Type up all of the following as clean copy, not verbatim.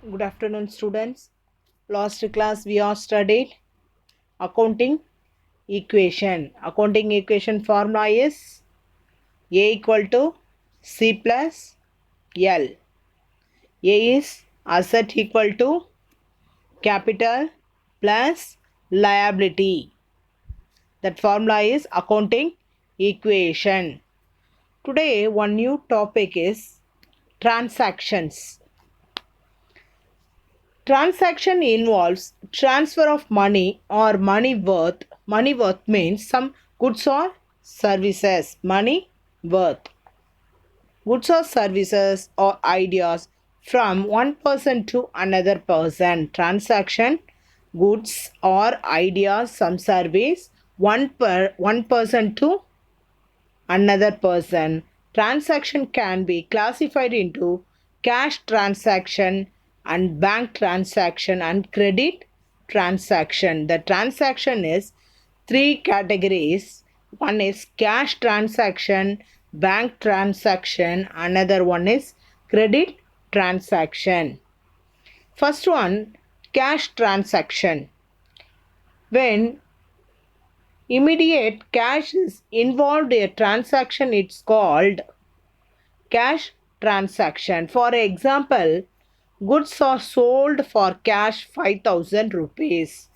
Good afternoon, students. Last class we are studied accounting equation. Accounting equation formula is A equal to C plus L. A is asset equal to capital plus liability. That formula is accounting equation. Today one new topic is transactions. Transaction involves transfer of money or money worth. Money worth means some goods or services. Money worth. Goods or services or ideas from one person to another person. Transaction goods or ideas, some service one person to another person. Transaction can be classified into cash transaction and bank transaction and credit transaction. The transaction is three categories. One is cash transaction, bank transaction, another one is credit transaction. First one, cash transaction. When immediate cash is involved in a transaction, it's called cash transaction. For example, goods are sold for cash 5,000 rupees.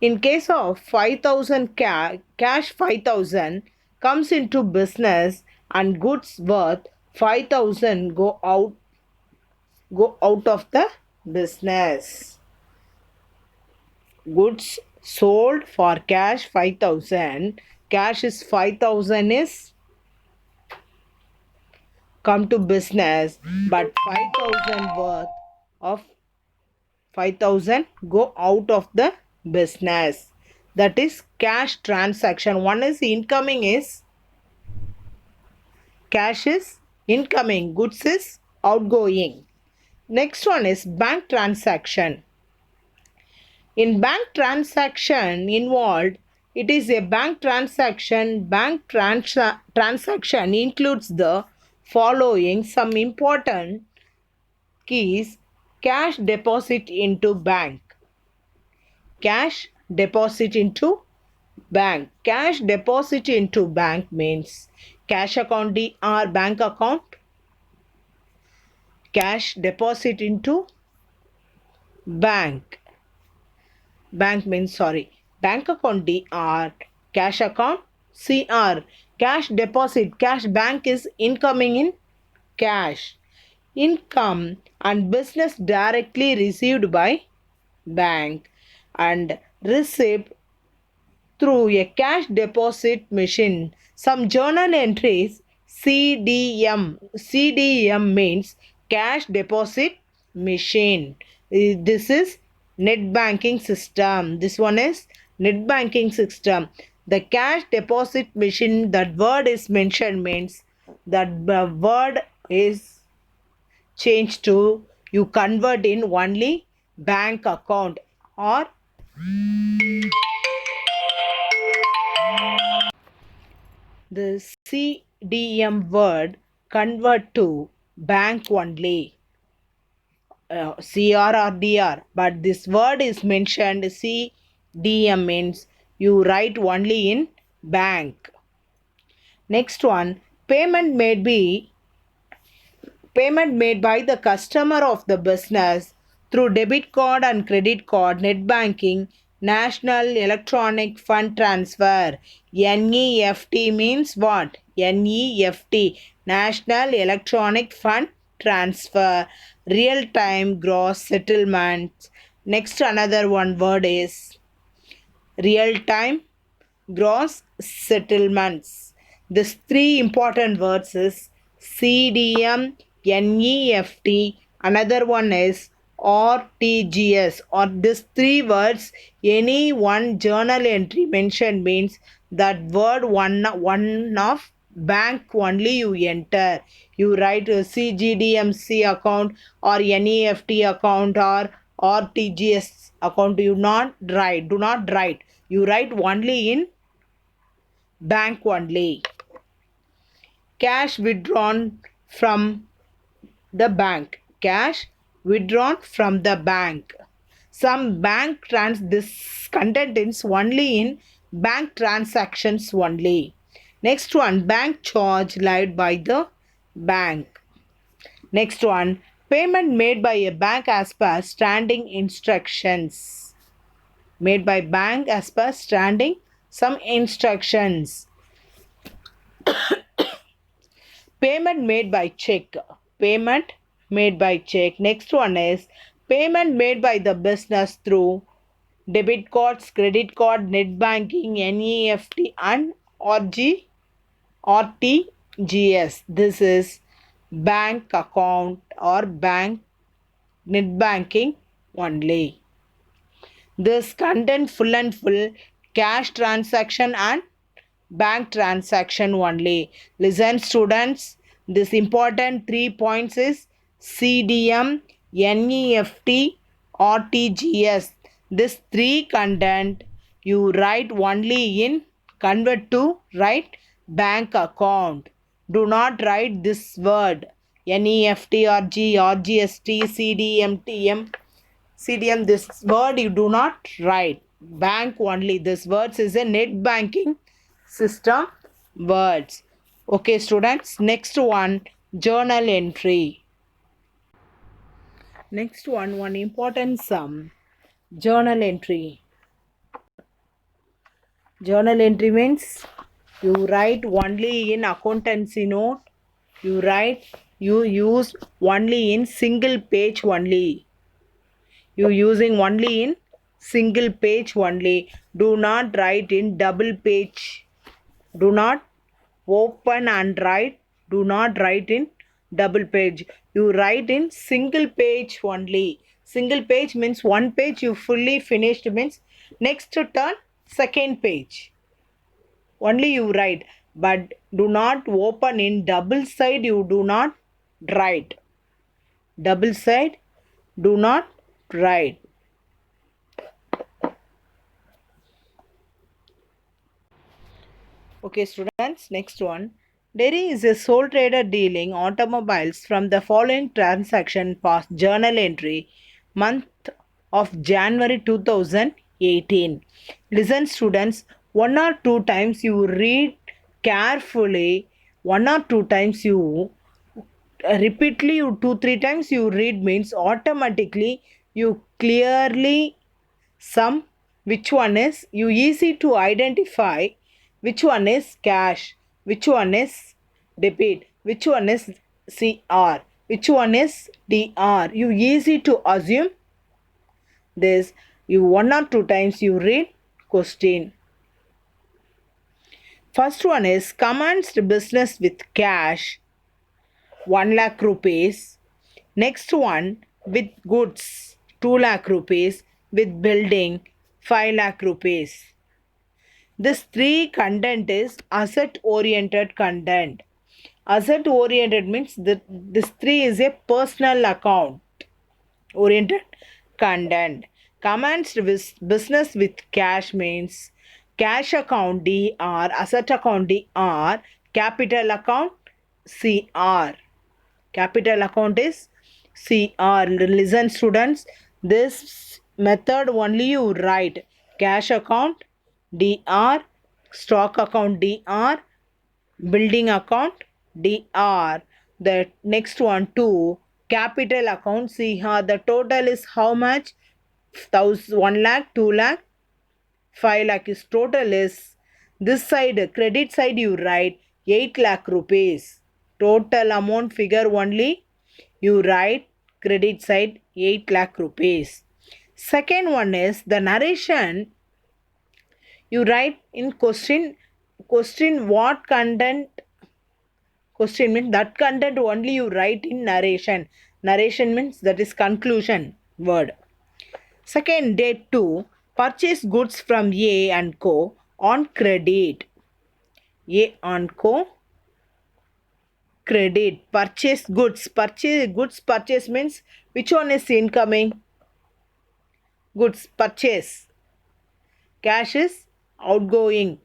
In case of 5,000 cash 5,000 comes into business and goods worth 5,000 go out of the business. Goods sold for cash 5,000. Cash is 5,000 is come to business, but 5,000 worth of 5,000 go out of the business. That is cash transaction. One is incoming is cash is incoming, goods is outgoing. Next one is bank transaction. In bank transaction involved, it is a bank transaction. Transaction includes the following some important keys: cash deposit into bank. Cash deposit into bank. Cash deposit into bank means cash account or bank account. Cash deposit into bank. Bank account DR, cash account CR. Cash deposit, cash bank is incoming in cash. Income and business directly received by bank and received through a cash deposit machine. Some journal entries CDM. CDM means cash deposit machine. This is net banking system. This one is net banking system. The cash deposit machine, that word is mentioned means that the word is changed to you convert in only bank account or the CDM word convert to bank only, CR or DR, but this word is mentioned CDM means you write only in bank. Next one, payment made by the customer of the business through debit card and credit card, net banking, national electronic fund transfer. NEFT means what? NEFT, national electronic fund transfer, real time gross settlements. Next another one word is real time gross settlements. These three important words is CDM, NEFT, another one is RTGS. Or these three words, any one journal entry mentioned means that word one of bank only you enter. You write a CGDMC account or NEFT account or RTGS account. You not write. Do not write. You write only in bank only. Cash withdrawn from the bank. Cash withdrawn from the bank. Some this content is only in bank transactions only. Next one, bank charge levied by the bank. Next one, payment made by a bank as per standing instructions. Made by bank as per standing some instructions. Payment made by check. Payment made by check. Next one is payment made by the business through debit cards, credit card, net banking, NEFT and RTGS. This is bank account or bank net banking only. This content full and full cash transaction and bank transaction only. Listen students, this important 3 points is CDM, NEFT, RTGS. This 3 content you write only in convert to write bank account. Do not write this word NEFT, RG, RGST, CDM, TM. CDM, this word you do not write. Bank only. This words is a net banking system words. Okay, students. Next one, journal entry. Next one important sum. Journal entry. Journal entry means you write only in accountancy note. You use only in single page only. You using only in single page only. Do not write in double page. Do not open and write. Do not write in double page. You write in single page only. Single page means one page you fully finished means next turn second page. Only you write. But do not open in double side. You do not write. Double side do not write. Okay, students, next one. Derry is a sole trader dealing automobiles from the following transaction past journal entry month of January 2018. Listen, students, one or two times you read carefully, one or two times you repeatedly, you 2-3 times you read means automatically you clearly sum which one is you easy to identify which one is cash, which one is debit, which one is CR, which one is DR. You easy to assume this. You one or two times you read question. First one is commenced business with cash 1 lakh rupees. Next one with goods 2 lakh rupees. With building 5 lakh rupees. This 3 content is asset oriented content. Asset oriented means that this 3 is a personal account oriented content. Commenced with business with cash means cash account DR, asset account DR, capital account CR. Capital account is CR. Listen students, this method only you write cash account DR, stock account DR, building account DR. The next one 2 capital account CR. The total is how much? 1 lakh, 2 lakh, 5 lakh is total is this side credit side you write 8 lakh rupees. Total amount figure only you write credit side 8 lakh rupees. Second one is the narration. You write in question what content. Question means that content only you write in narration. Narration means that is conclusion word. Second, date 2. Purchase goods from A and Co. on credit. A and Co. Credit. Purchase goods. Purchase means which one is incoming? Goods purchase. Cash is outgoing.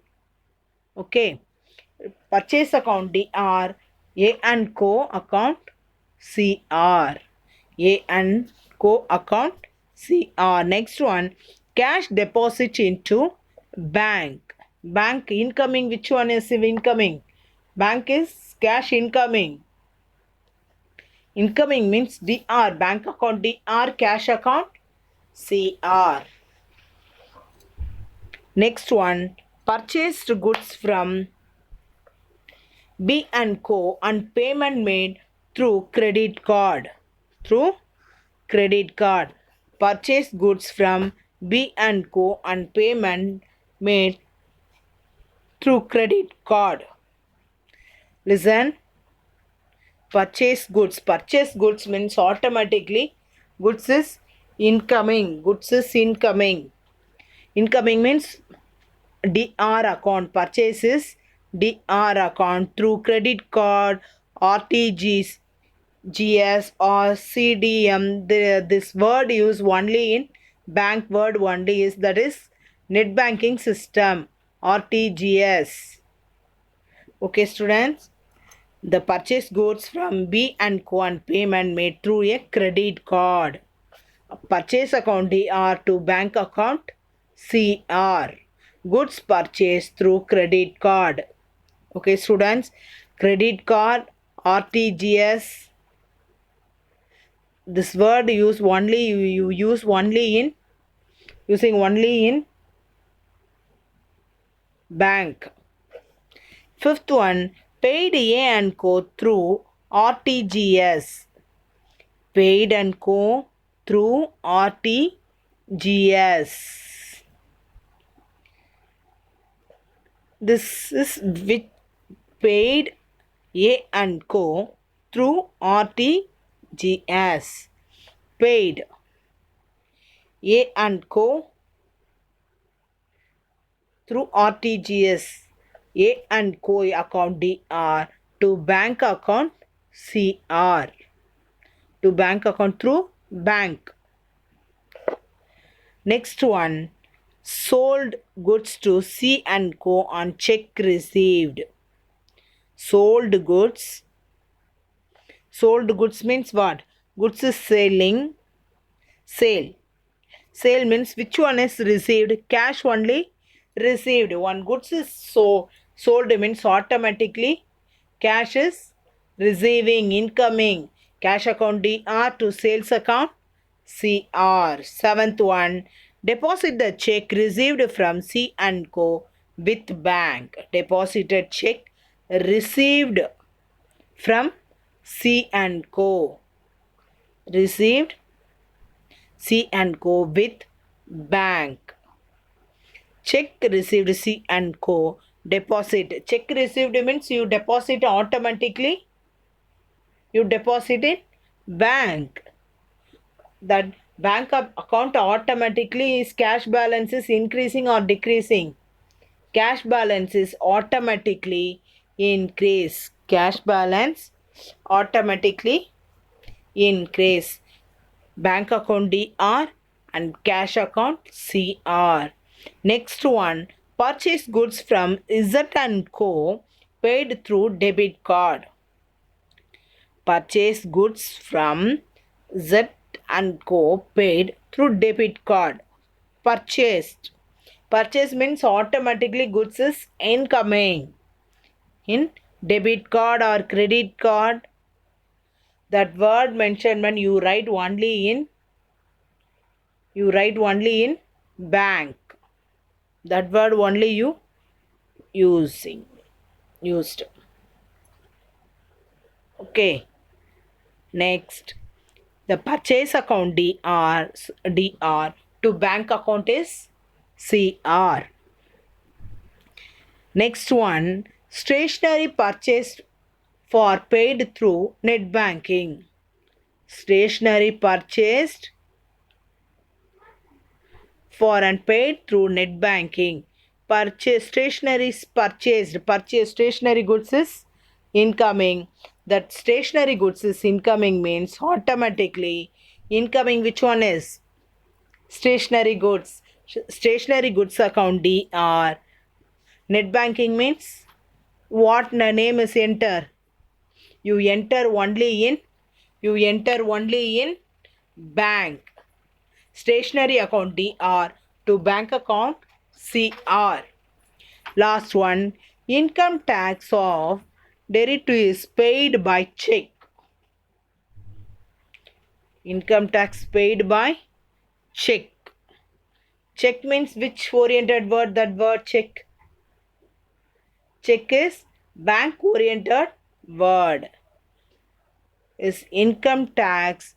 Okay. Purchase account DR. A and Co. account CR. A and Co account CR. Next one, cash deposit into bank. Bank incoming, which one is incoming? Bank is cash incoming. Incoming means DR, bank account DR, cash account CR. Next one, purchased goods from B and Co and payment made through credit card. Through credit card. Purchased goods from B and Co and payment made through credit card. Listen. Purchase goods. Purchase goods means automatically goods is incoming. Goods is incoming. Incoming means DR account. Purchase is DR account through credit card, RTGs, GS or CDM. This word used only in bank word only is, that is net banking system, RTGS. Okay students, the purchase goods from B and Co and payment made through a credit card. Purchase account DR to bank account CR. Goods purchased through credit card. Okay students, credit card, RTGS, this word use only, you use only in, using only in bank. Fifth one, paid A and Co through RTGS. Paid and Co through RTGS. This is with paid A and Co through RTGS. Paid A and Co through RTGS. A and Co account DR to bank account CR. To bank account through bank. Next one, sold goods to C and Co on check received. Sold goods. Sold goods means what? Goods is selling. Sale. Sale means which one is received? Cash only received. One goods is sold means automatically cash is receiving, incoming. Cash account DR to sales account CR. Seventh one, deposit the check received from C and Co with bank. Deposited check received from C and Co. Received C and Co with bank. Check received C and Co. Deposit. Check received means you deposit automatically. You deposit in bank. That bank account automatically is cash balance is increasing or decreasing. Cash balance is automatically increase. Cash balance automatically increase. Bank account DR and cash account CR. Next one, purchase goods from Z and Co paid through debit card. Purchase goods from Z and Co paid through debit card. Purchased. Purchase means automatically goods is incoming in debit card or credit card. That word mentioned when you write only in bank. That word only you used. Okay. Next, the purchase account DR to bank account is CR. Next one, stationery purchased for paid through net banking. Stationery purchased for and paid through net banking. Purchase stationery is purchased. Purchase stationery goods is incoming. That stationery goods is incoming means automatically incoming, which one is? Stationery goods. Stationery goods account DR. Net banking means what name is enter? You enter only in bank. Stationary account DR. To bank account CR. Last one, income tax of derivative is paid by check. Income tax paid by check. Check means which oriented word? That word check. Check is bank oriented word. Is income tax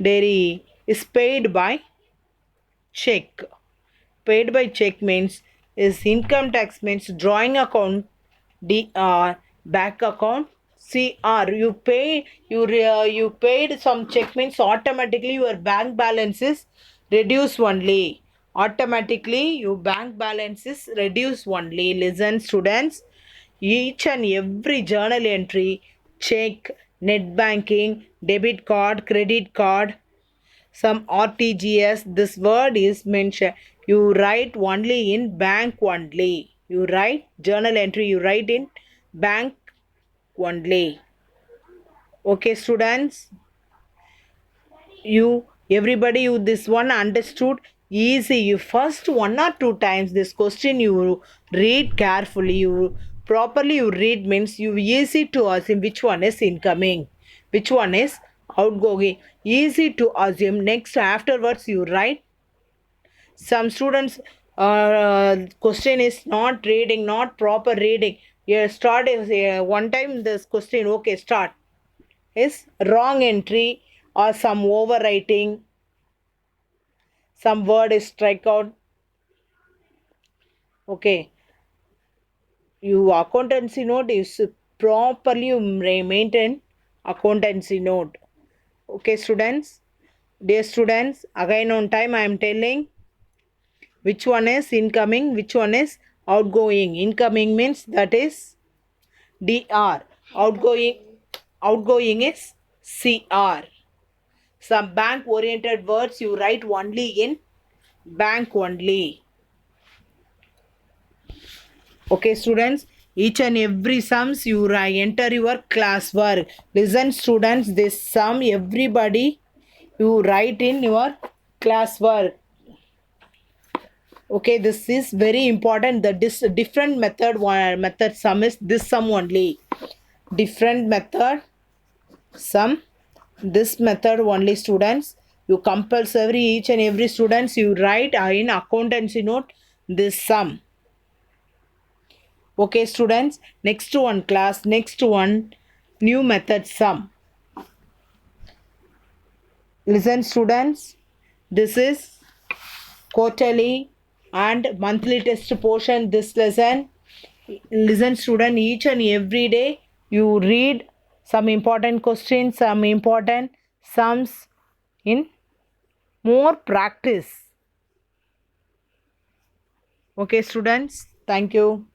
dairy is paid by check. Paid by check means is income tax means drawing account DR, bank account CR. You paid some check means automatically your bank balance is reduce only. Automatically your bank balance is reduce only. Listen students, each and every journal entry, check, net banking, debit card, credit card, some RTGS, this word is mentioned. You write only in bank only. You write journal entry, you write in bank only. Okay, students, you everybody you this one understood easy. You first 1 or 2 times this question you read carefully. You properly you read means you easy to assume which one is incoming, which one is outgoing. Easy to assume. Next afterwards you write. Some students question is not reading, not proper reading. You start is one time this question. Okay, start is wrong entry or some overwriting, some word is strike out. Okay, you accountancy note is properly you maintain accountancy note. Okay, students, dear students, again on time I am telling which one is incoming, which one is outgoing. Incoming means that is DR. Outgoing is CR. Some bank oriented words you write only in bank only. Okay, students, each and every sums you enter your classwork. Listen, students, this sum everybody you write in your classwork. Okay, this is very important. The different method sum is this sum only. Different method sum. This method only, students. You compulsory each and every students you write in accountancy note this sum. Okay, students, next one class, next one new method sum. Listen, students, this is quarterly and monthly test portion. This lesson, listen, student, each and every day you read some important questions, some important sums in more practice. Okay, students, thank you.